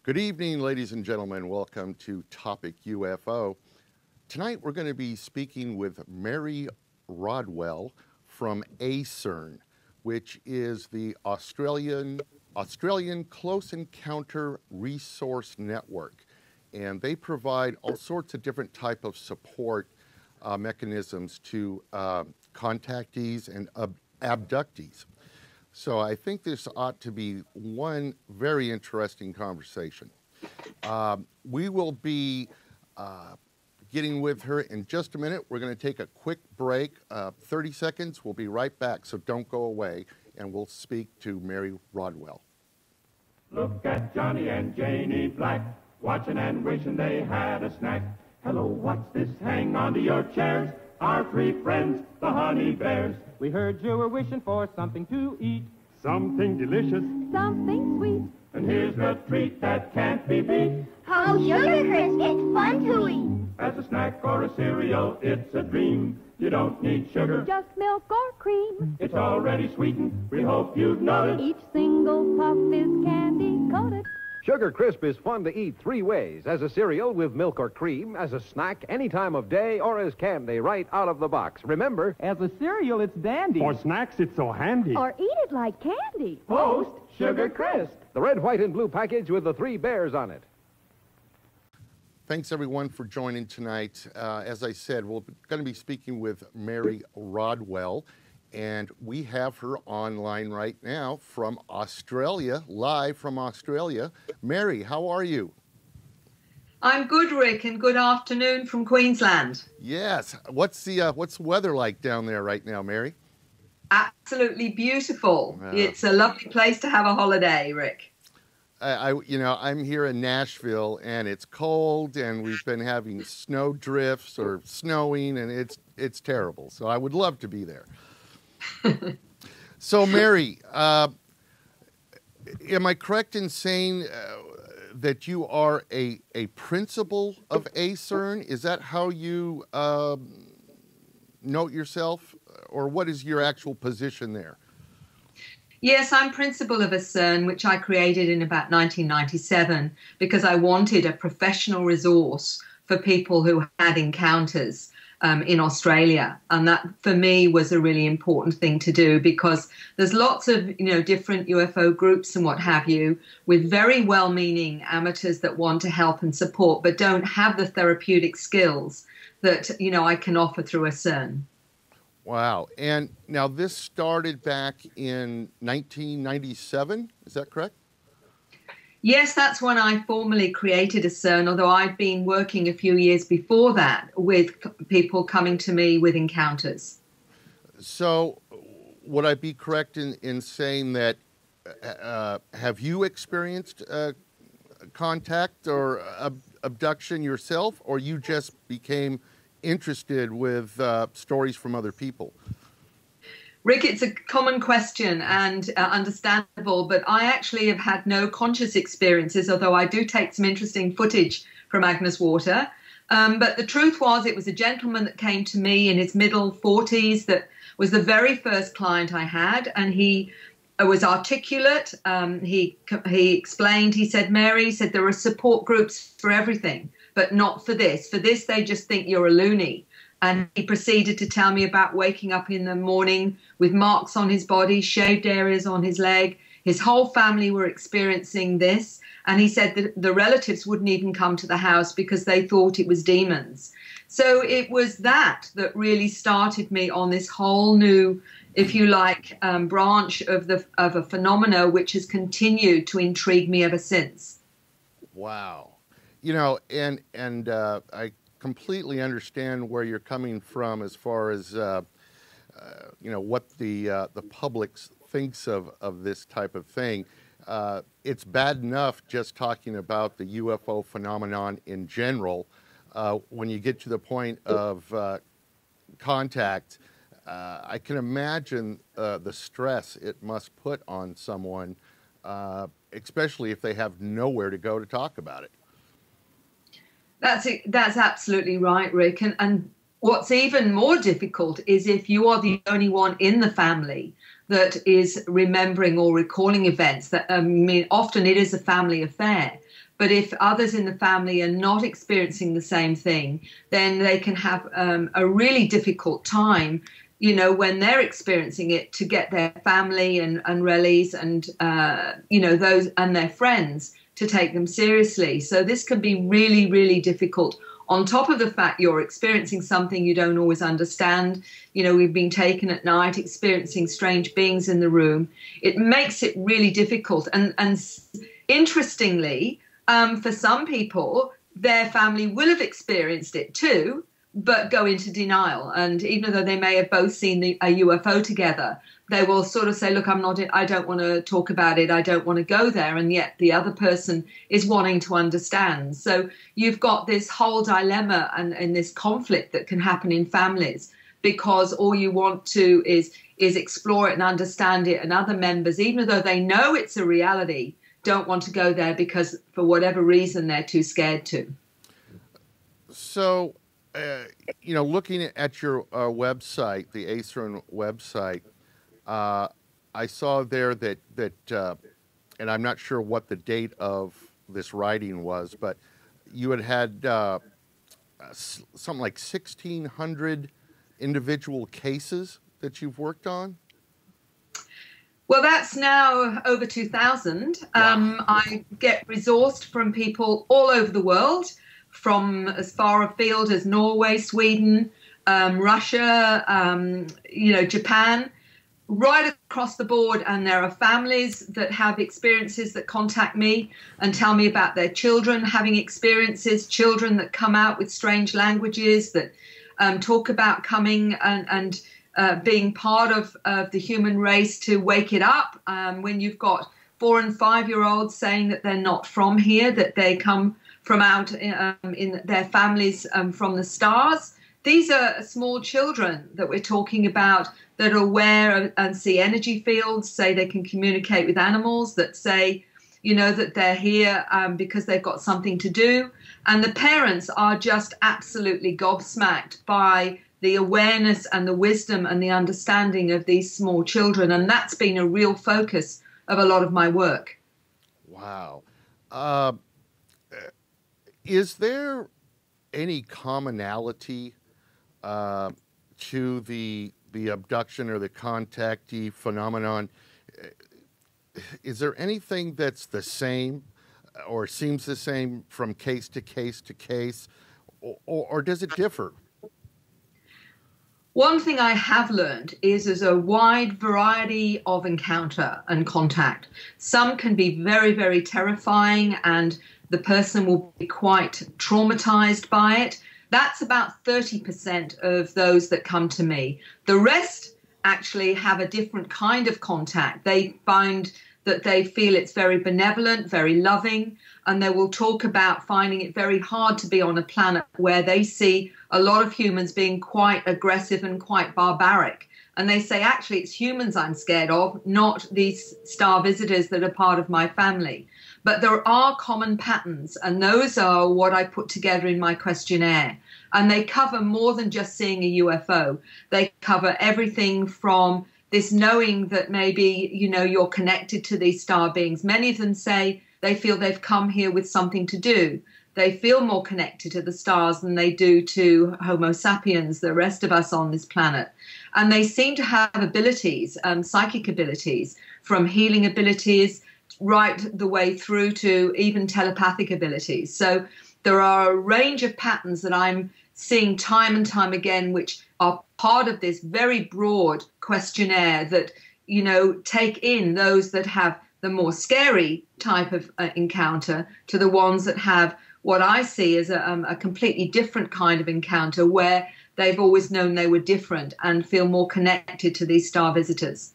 Good evening, ladies and gentlemen. Welcome to Topic UFO. Tonight we're going to be speaking with Mary Rodwell from ACERN, which is the Australian Close Encounter Resource Network. And they provide all sorts of different type of support mechanisms to contactees and abductees. So I think this ought to be one very interesting conversation. We will be getting with her in just a minute. We're going to take a quick break, 30 seconds. We'll be right back, so don't go away, and we'll speak to Mary Rodwell. Look at Johnny and Janie Black, watching and wishing they had a snack. Hello, what's this? Hang on to your chairs. Our three friends, the honey bears. We heard you were wishing for something to eat. Something delicious. Something sweet. And here's the treat that can't be beat. Oh, Sugar Crisp, it's fun to eat. As a snack or a cereal, it's a dream. You don't need sugar. Just milk or cream. It's already sweetened. We hope you've noticed. Each single puff is candy coated. Sugar Crisp is fun to eat three ways: as a cereal with milk or cream, as a snack any time of day, or as candy right out of the box. Remember, As a cereal, it's dandy. For snacks, it's so handy. Or eat it like candy. Post Sugar Crisp. the red, white, and blue package with the three bears on it. Thanks, everyone, for joining tonight. As I said, we're going to be speaking with Mary Rodwell, and we have her online right now from Australia, live from Australia. Mary, how are you? I'm good, Rick, and good afternoon from Queensland. Yes. What's the weather like down there right now, Mary? Absolutely beautiful. Wow. It's a lovely place to have a holiday, Rick. I'm here in Nashville, and it's cold, and we've been having snow drifts or snowing, and it's terrible. So I would love to be there. So, Mary, am I correct in saying that you are a principal of ACERN? Is that how you note yourself, or what is your actual position there? Yes, I'm principal of ACERN, which I created in about 1997 because I wanted a professional resource for people who had encounters in Australia. And that, for me, was a really important thing to do because there's lots of, different UFO groups and what have you with very well-meaning amateurs that want to help and support but don't have the therapeutic skills that, I can offer through ACERN. Wow. And now this started back in 1997, is that correct? Yes, that's when I formally created ACERN, although I'd been working a few years before that with people coming to me with encounters. So would I be correct in saying that, have you experienced contact or abduction yourself, or you just became interested with stories from other people? Rick, it's a common question and understandable, but I actually have had no conscious experiences, although I do take some interesting footage from Agnes Water. But the truth was, it was a gentleman that came to me in his middle 40s that was the very first client I had, and he was articulate. He explained, he said, Mary, he said, there are support groups for everything, but not for this. For this, they just think you're a loony. And he proceeded to tell me about waking up in the morning with marks on his body, shaved areas on his leg. His whole family were experiencing this. And he said that the relatives wouldn't even come to the house because they thought it was demons. So it was that really started me on this whole new, if you like, branch of a phenomena which has continued to intrigue me ever since. Wow. And I completely understand where you're coming from as far as what the public thinks of this type of thing. It's bad enough just talking about the UFO phenomenon in general. When you get to the point of contact, I can imagine the stress it must put on someone, especially if they have nowhere to go to talk about it. That's absolutely right, Rick. And what's even more difficult is if you are the only one in the family that is remembering or recalling events. That often it is a family affair. But if others in the family are not experiencing the same thing, then they can have a really difficult time, when they're experiencing it, to get their family and relatives and, those and their friends to take them seriously. So this can be really, really difficult. On top of the fact you're experiencing something you don't always understand, we've been taken at night, experiencing strange beings in the room. It makes it really difficult. And interestingly, for some people, their family will have experienced it too, but go into denial. And even though they may have both seen a UFO together, they will sort of say, look, I don't want to talk about it. I don't want to go there. And yet the other person is wanting to understand. So you've got this whole dilemma and this conflict that can happen in families, because all you want to is explore it and understand it. And other members, even though they know it's a reality, don't want to go there because for whatever reason they're too scared to. So, looking at your website, the ACERN website, I saw there that and I'm not sure what the date of this writing was, but you had something like 1,600 individual cases that you've worked on? Well, that's now over 2,000. Wow. I get resourced from people all over the world, from as far afield as Norway, Sweden, Russia, Japan, right across the board. And there are families that have experiences that contact me and tell me about their children having experiences, children that come out with strange languages, that talk about coming and being part of the human race to wake it up. When you've got 4- and 5-year-olds saying that they're not from here, that they come from out in their families from the stars. These are small children that we're talking about that are aware and see energy fields, say they can communicate with animals, that say, that they're here because they've got something to do. And the parents are just absolutely gobsmacked by the awareness and the wisdom and the understanding of these small children. And that's been a real focus of a lot of my work. Wow. Is there any commonality to the abduction or the contactee phenomenon? Is there anything that's the same or seems the same from case to case to case, or does it differ? One thing I have learned is there's a wide variety of encounter and contact. Some can be very, very terrifying and the person will be quite traumatized by it. That's about 30% of those that come to me. The rest actually have a different kind of contact. They find that they feel it's very benevolent, very loving, and they will talk about finding it very hard to be on a planet where they see a lot of humans being quite aggressive and quite barbaric. And they say, actually, it's humans I'm scared of, not these star visitors that are part of my family. But there are common patterns, and those are what I put together in my questionnaire. And they cover more than just seeing a UFO. They cover everything from this knowing that maybe, you're connected to these star beings. Many of them say they feel they've come here with something to do. They feel more connected to the stars than they do to Homo sapiens, the rest of us on this planet. And they seem to have abilities, psychic abilities, from healing abilities right the way through to even telepathic abilities. So there are a range of patterns that I'm seeing time and time again, which are part of this very broad questionnaire that, take in those that have the more scary type of encounter to the ones that have what I see as a completely different kind of encounter where they've always known they were different and feel more connected to these star visitors.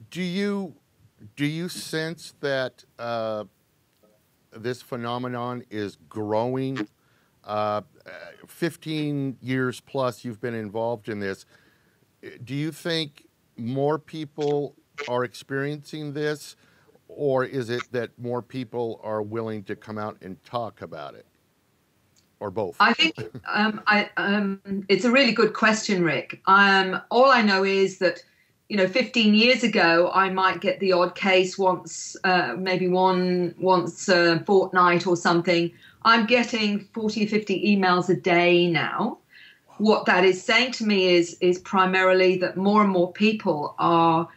Do you sense that this phenomenon is growing? 15 years plus you've been involved in this. Do you think more people are experiencing this, or is it that more people are willing to come out and talk about it, or both? I think it's a really good question, Rick. All I know is that 15 years ago, I might get the odd case once, maybe once a fortnight or something. I'm getting 40 or 50 emails a day now. What that is saying to me is primarily that more and more people are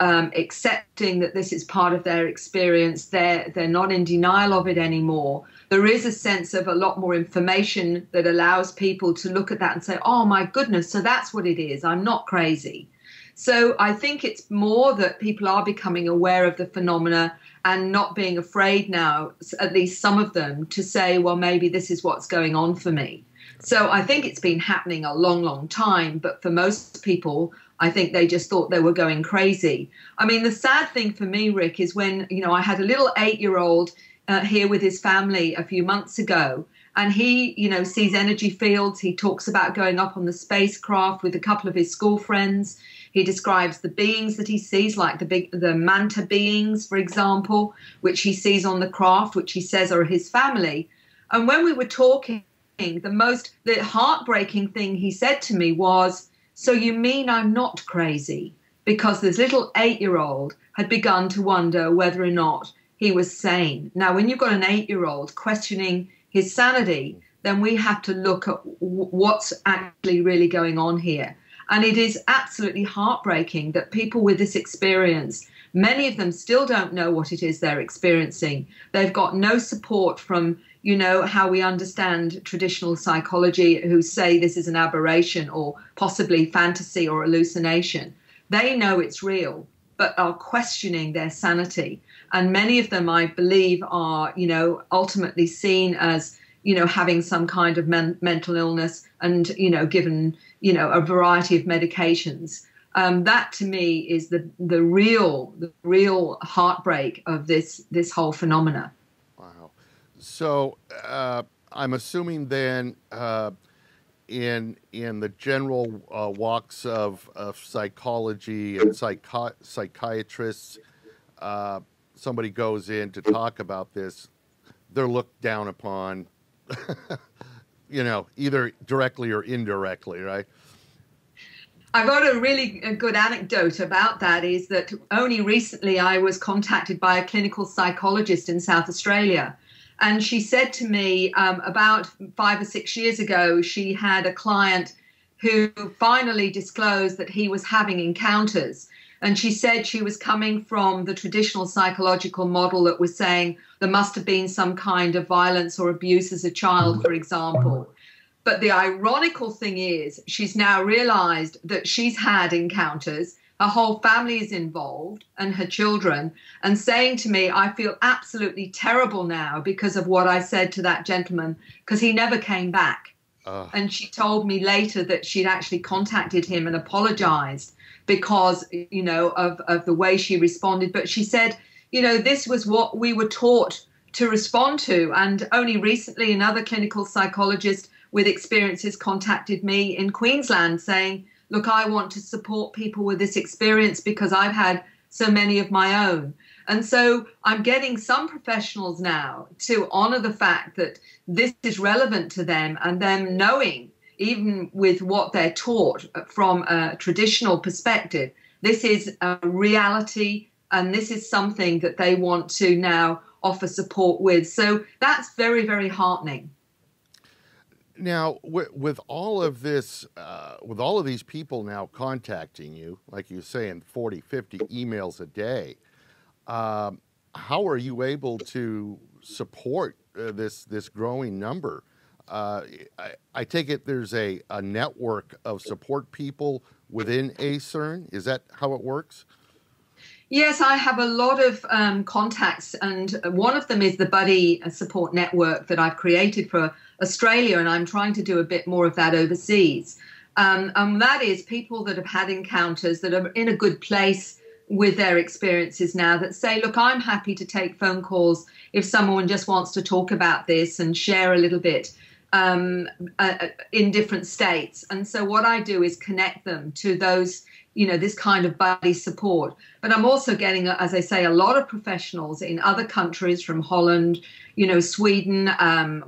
accepting that this is part of their experience. They're not in denial of it anymore. There is a sense of a lot more information that allows people to look at that and say, oh my goodness, so that's what it is. I'm not crazy. So I think it's more that people are becoming aware of the phenomena and not being afraid now, at least some of them, to say, well, maybe this is what's going on for me. So I think it's been happening a long, long time. But for most people, I think they just thought they were going crazy. I mean, the sad thing for me, Rick, is when, I had a little 8-year-old here with his family a few months ago, and he, sees energy fields. He talks about going up on the spacecraft with a couple of his school friends. He describes the beings that he sees, like the manta beings, for example, which he sees on the craft, which he says are his family. And when we were talking, the heartbreaking thing he said to me was, so you mean I'm not crazy? Because this little 8-year-old had begun to wonder whether or not he was sane. Now, when you've got an 8-year-old questioning his sanity, then we have to look at what's actually really going on here. And it is absolutely heartbreaking that people with this experience, many of them still don't know what it is they're experiencing. They've got no support from, how we understand traditional psychology, who say this is an aberration or possibly fantasy or hallucination. They know it's real, but are questioning their sanity. And many of them, I believe, are, ultimately seen as, having some kind of mental illness and, given, a variety of medications. That to me is the real heartbreak of this whole phenomena. Wow. So I'm assuming then in the general walks of psychology and psychiatrists, somebody goes in to talk about this, they're looked down upon, either directly or indirectly, right? I got a really good anecdote about that, is that only recently I was contacted by a clinical psychologist in South Australia. And she said to me about 5 or 6 years ago, she had a client who finally disclosed that he was having encounters. And she said she was coming from the traditional psychological model that was saying there must have been some kind of violence or abuse as a child, for example. But the ironical thing is she's now realized that she's had encounters. Her whole family is involved and her children, and saying to me, I feel absolutely terrible now because of what I said to that gentleman, because he never came back. And she told me later that she'd actually contacted him and apologized because, of the way she responded. But she said, this was what we were taught to respond to. And only recently, another clinical psychologist with experiences contacted me in Queensland saying, look, I want to support people with this experience because I've had so many of my own. And so I'm getting some professionals now to honor the fact that this is relevant to them, and them knowing, even with what they're taught from a traditional perspective, this is a reality and this is something that they want to now offer support with. So that's very, very heartening. Now, with all of this, with all of these people now contacting you, like you're saying, 40, 50 emails a day, how are you able to support this growing number? I take it there's a network of support people within ACERN. Is that how it works? Yes, I have a lot of contacts, and one of them is the Buddy Support Network that I've created for Australia, and I'm trying to do a bit more of that overseas. And that is people that have had encounters that are in a good place with their experiences now, that say, look, I'm happy to take phone calls if someone just wants to talk about this and share a little bit in different states. And so what I do is connect them to those, this kind of buddy support. But I'm also getting, as I say, a lot of professionals in other countries, from Holland, Sweden,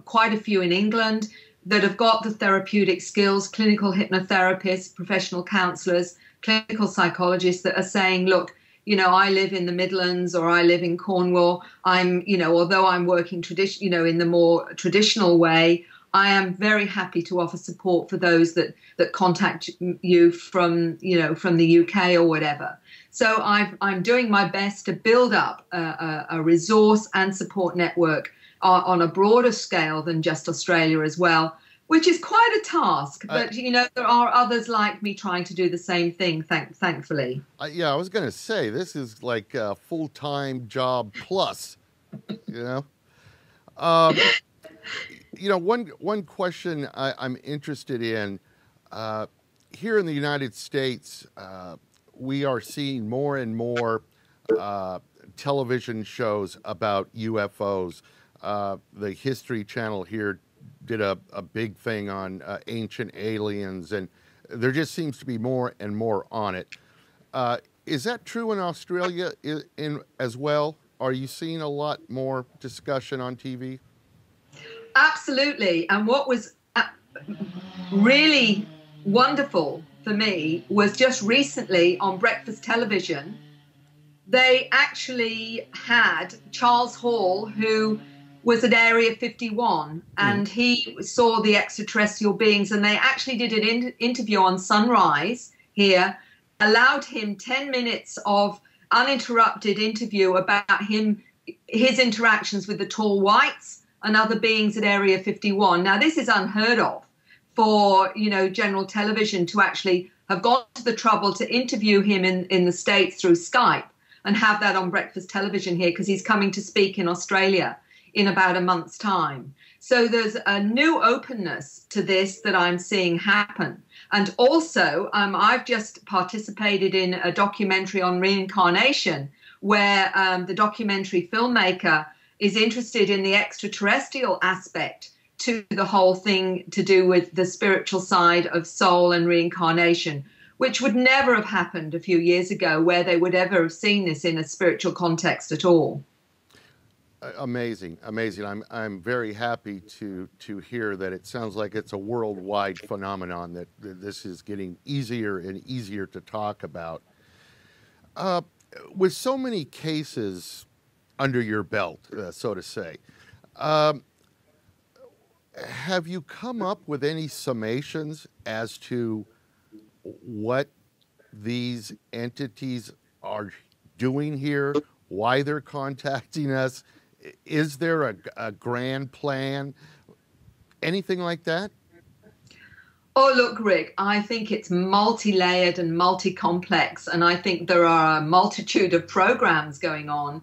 quite a few in England, that have got the therapeutic skills, clinical hypnotherapists, professional counselors, clinical psychologists that are saying, look, I live in the Midlands or I live in Cornwall. Although I'm working in the more traditional way, I am very happy to offer support for those that contact you from the UK or whatever. So I'm doing my best to build up a resource and support network on a broader scale than just Australia as well, which is quite a task. But, there are others like me trying to do the same thing, thankfully. Yeah, I was going to say, this is like a full-time job plus, One question I'm interested in, here in the United States, we are seeing more and more television shows about UFOs. The History Channel here did a big thing on ancient aliens, and there just seems to be more and more on it. Is that true in Australia as well? Are you seeing a lot more discussion on TV? Absolutely. And what was really wonderful for me was just recently on breakfast television, they actually had Charles Hall, who was at Area 51, and he saw the extraterrestrial beings, and they actually did an interview on Sunrise here, allowed him 10 minutes of uninterrupted interview about his interactions with the tall whites and other beings at Area 51. Now, this is unheard of for, general television to actually have gone to the trouble to interview him in the States through Skype and have that on breakfast television here, because he's coming to speak in Australia in about a month's time. So there's a new openness to this that I'm seeing happen. And also, I've just participated in a documentary on reincarnation where the documentary filmmaker is interested in the extraterrestrial aspect to the whole thing to do with the spiritual side of soul and reincarnation, which would never have happened a few years ago, where they would ever have seen this in a spiritual context at all. Amazing. I'm very happy to hear that it sounds like it's a worldwide phenomenon, that this is getting easier and easier to talk about. With so many cases under your belt, so to say, have you come up with any summations as to what these entities are doing here, why they're contacting us? Is there a grand plan? Anything like that? Oh, look, Rick, I think it's multi-layered and multi-complex, and I think there are a multitude of programs going on.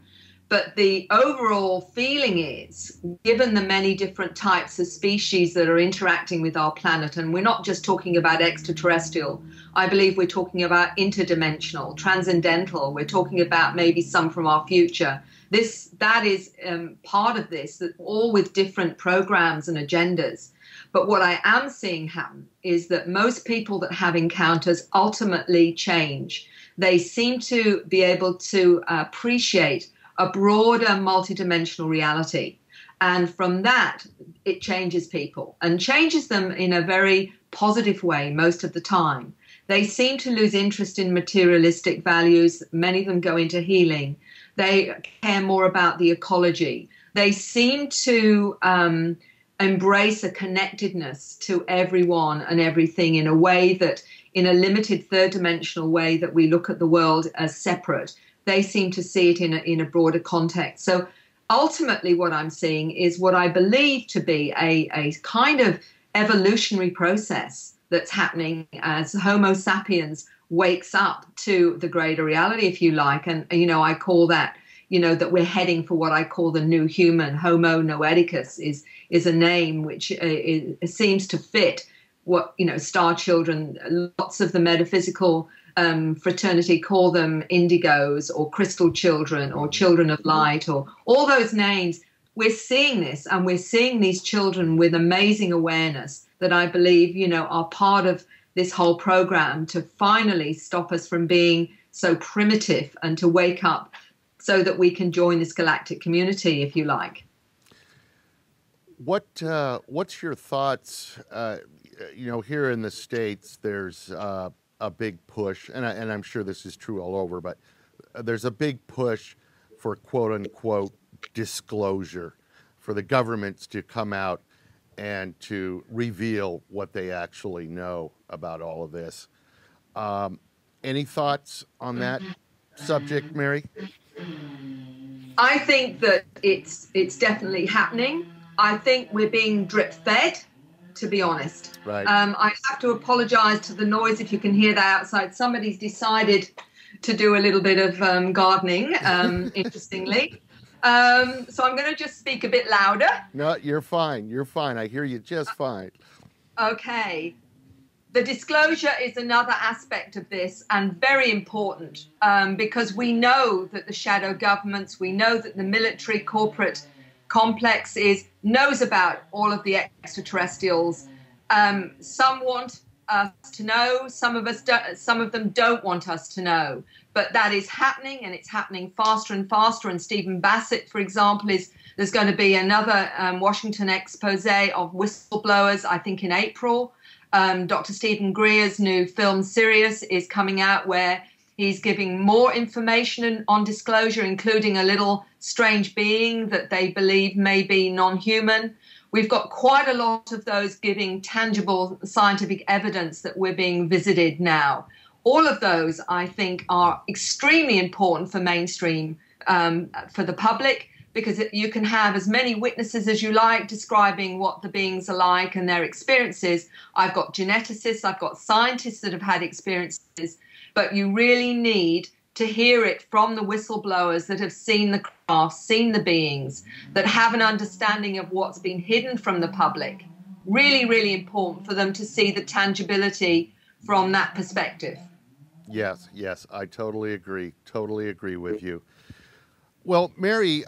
But the overall feeling is, given the many different types of species that are interacting with our planet, and we're not just talking about extraterrestrial, I believe we're talking about interdimensional, transcendental, we're talking about maybe some from our future. That is part of this, that all with different programs and agendas. But what I am seeing happen is that most people that have encounters ultimately change. They seem to be able to appreciate a broader multidimensional reality. And from that, it changes people and changes them in a very positive way most of the time. They seem to lose interest in materialistic values. Many of them go into healing. They care more about the ecology. They seem to embrace a connectedness to everyone and everything in a way that, in a limited third dimensional way that we look at the world as separate, they seem to see it in a broader context. So ultimately what I'm seeing is what I believe to be a kind of evolutionary process that's happening as Homo sapiens wakes up to the greater reality, if you like. And, I call that, that we're heading for what I call the new human. Homo noeticus is a name which seems to fit what, star children, lots of the metaphysical fraternity call them indigos or crystal children or children of light or all those names. We're seeing this, and we're seeing these children with amazing awareness that I believe, are part of this whole program to finally stop us from being so primitive and to wake up so that we can join this galactic community, if you like. What's your thoughts? Here in the States, there's a big push, and I'm sure this is true all over, but there's a big push for quote unquote disclosure, for the governments to come out and to reveal what they actually know about all of this. Any thoughts on that subject, Mary? I think that it's definitely happening. I think we're being drip fed, to be honest. Right. I have to apologize to the noise if you can hear that outside. Somebody's decided to do a little bit of gardening, interestingly. So I'm going to just speak a bit louder. No, you're fine. You're fine. I hear you just fine. Okay. The disclosure is another aspect of this, and very important, because we know that the shadow governments, we know that the military corporate complex knows about all of the extraterrestrials. Some want us to know, some of them don't want us to know, but that is happening, and it's happening faster and faster. And Stephen Bassett, for example, there's going to be another Washington expose of whistleblowers, I think in April. Dr. Stephen Greer's new film Sirius is coming out, where he's giving more information on disclosure, including a little strange being that they believe may be non-human. We've got quite a lot of those giving tangible scientific evidence that we're being visited now. All of those, I think, are extremely important for mainstream, for the public, because you can have as many witnesses as you like describing what the beings are like and their experiences. I've got geneticists, I've got scientists that have had experiences, but you really need to hear it from the whistleblowers that have seen the craft, seen the beings, that have an understanding of what's been hidden from the public. Really, really important for them to see the tangibility from that perspective. Yes, I totally agree with you. Well, Mary,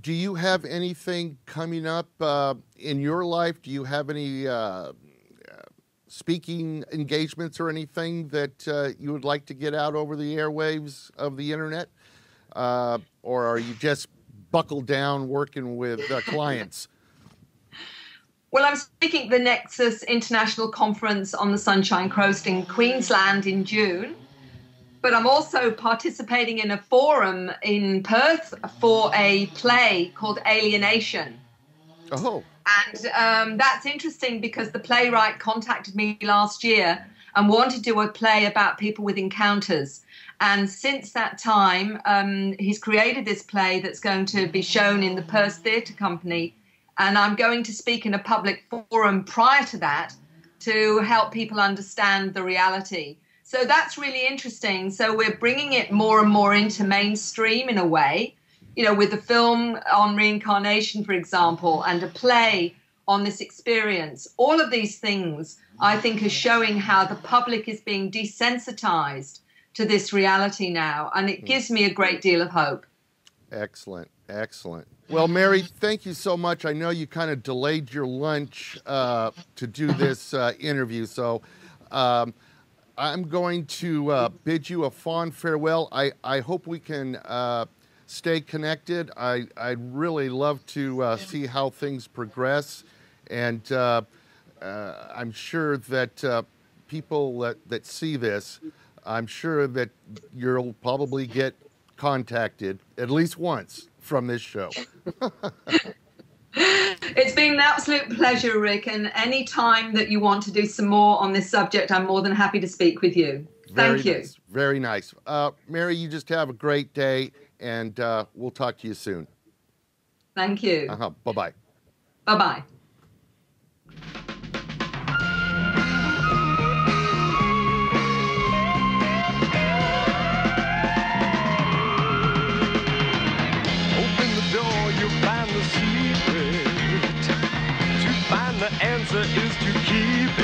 do you have anything coming up in your life? Do you have any speaking engagements or anything that you would like to get out over the airwaves of the internet? Or are you just buckled down working with clients? Well, I'm speaking at the Nexus International Conference on the Sunshine Coast in Queensland in June. But I'm also participating in a forum in Perth for a play called Alienation. Oh. And that's interesting because the playwright contacted me last year and wanted to do a play about people with encounters. And since that time, he's created this play that's going to be shown in the Perth Theatre Company. And I'm going to speak in a public forum prior to that to help people understand the reality. So that's really interesting. So we're bringing it more and more into mainstream in a way, you know, with the film on reincarnation, for example, and a play on this experience. All of these things, I think, are showing how the public is being desensitized to this reality now. And it gives me a great deal of hope. Excellent. Well, Mary, thank you so much. I know you kind of delayed your lunch to do this interview, so I'm going to bid you a fond farewell. I hope we can stay connected. I'd really love to see how things progress, and I'm sure that people that see this, I'm sure that you'll probably get contacted at least once from this show. It's been an absolute pleasure, Rick, and any time that you want to do some more on this subject, I'm more than happy to speak with you. Thank you. Nice. Very nice. Mary, you just have a great day, and we'll talk to you soon. Thank you. Bye-bye. Bye-bye. The answer is to keep